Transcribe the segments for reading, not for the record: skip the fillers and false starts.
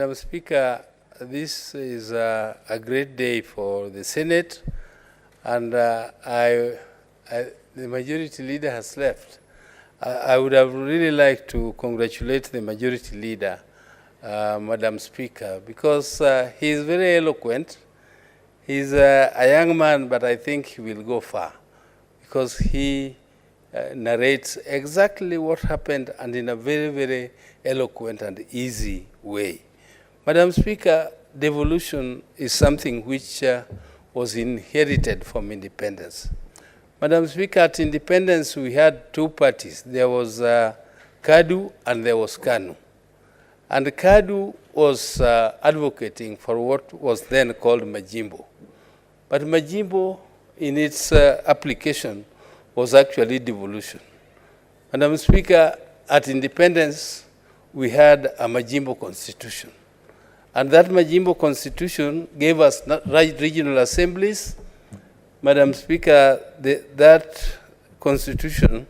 Madam Speaker, this is a great day for the Senate, and the Majority Leader has left. I would have really liked to congratulate the Majority Leader, Madam Speaker, because he is very eloquent. He's a young man, but I think he will go far, because he narrates exactly what happened and in a very, very eloquent and easy way. Madam Speaker, devolution is something which was inherited from independence. Madam Speaker, at independence we had two parties. There was KADU and there was KANU. And KADU was advocating for what was then called Majimbo. But Majimbo, in its application, was actually devolution. Madam Speaker, at independence, we had a Majimbo constitution. And that Majimbo constitution gave us regional assemblies. Madam Speaker, that constitution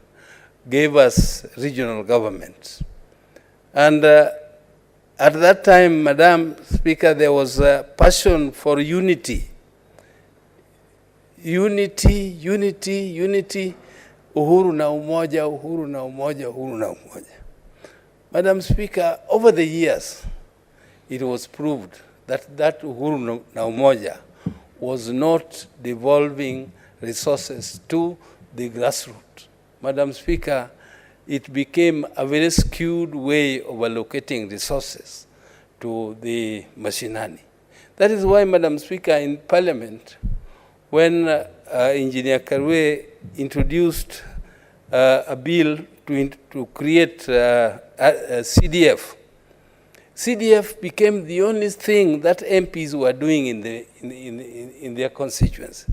gave us regional governments. And at that time, Madam Speaker, there was a passion for unity. Unity, uhuru na umoja, uhuru na umoja, uhuru na umoja. Madam Speaker, over the years, it was proved that uhuru na umoja was not devolving resources to the grassroots. Madam Speaker, it became a very skewed way of allocating resources to the mashinani. That is why, Madam Speaker, in Parliament, when Engineer Karwe introduced a bill to create CDF, CDF became the only thing that MPs were doing in their constituents.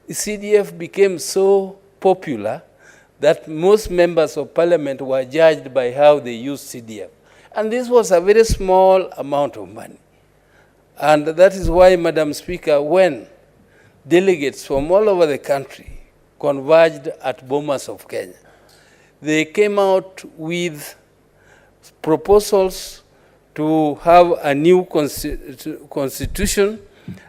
CDF became so popular that most members of Parliament were judged by how they used CDF. And this was a very small amount of money. And that is why, Madam Speaker, when delegates from all over the country converged at Bomas of Kenya, they came out with proposals to have a new constitution,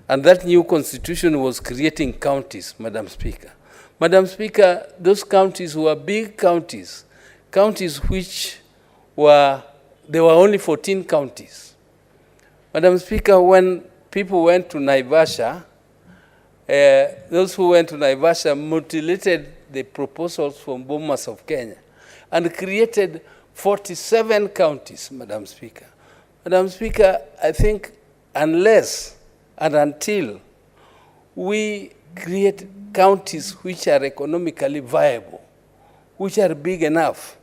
and that new constitution was creating counties, Madam Speaker. Madam Speaker, those counties were big counties, counties which were, there were only 14 counties. Madam Speaker, when people went to Naivasha, those who went to Naivasha mutilated the proposals from Bomas of Kenya and created 47 counties, Madam Speaker. Madam Speaker, I think unless and until we create counties which are economically viable, which are big enough,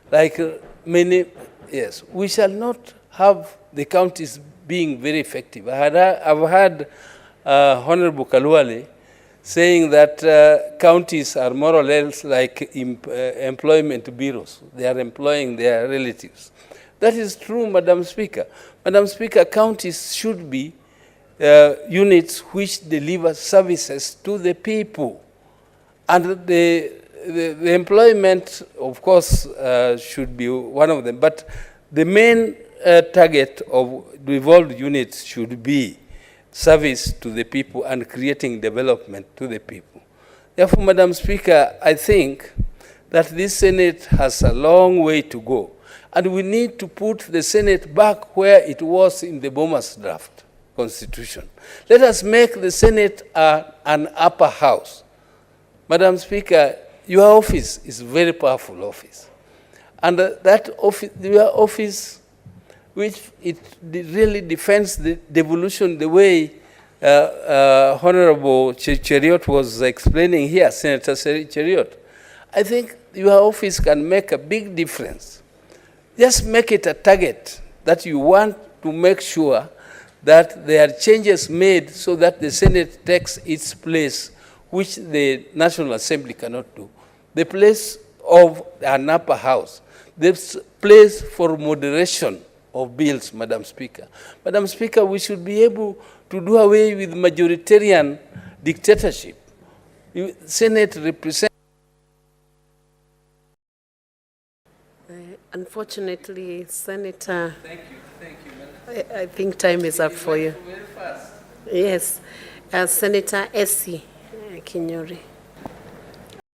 like many, yes, we shall not have the counties being very effective. I've heard Honorable Kalwale saying that counties are more or less like employment bureaus. They are employing their relatives. That is true, Madam Speaker. Madam Speaker, counties should be units which deliver services to the people. And the employment, of course, should be one of them. But the main target of devolved units should be service to the people and creating development to the people. Therefore, Madam Speaker, I think that this Senate has a long way to go. And we need to put the Senate back where it was in the Bomas draft constitution. Let us make the Senate an upper house. Madam Speaker, your office is a very powerful office. And that office, your office, which it really defends the devolution the way Honorable Cheriot was explaining here, Senator Cheriot. I think your office can make a big difference. Just make it a target that you want to make sure that there are changes made so that the Senate takes its place, which the National Assembly cannot do. The place of an upper house, the place for moderation of bills, Madam Speaker. Madam Speaker, we should be able to do away with majoritarian dictatorship. Senate represents. Unfortunately, Senator. Thank you, Madam. I think time is up for you. Yes. Senator Essie Kinyori.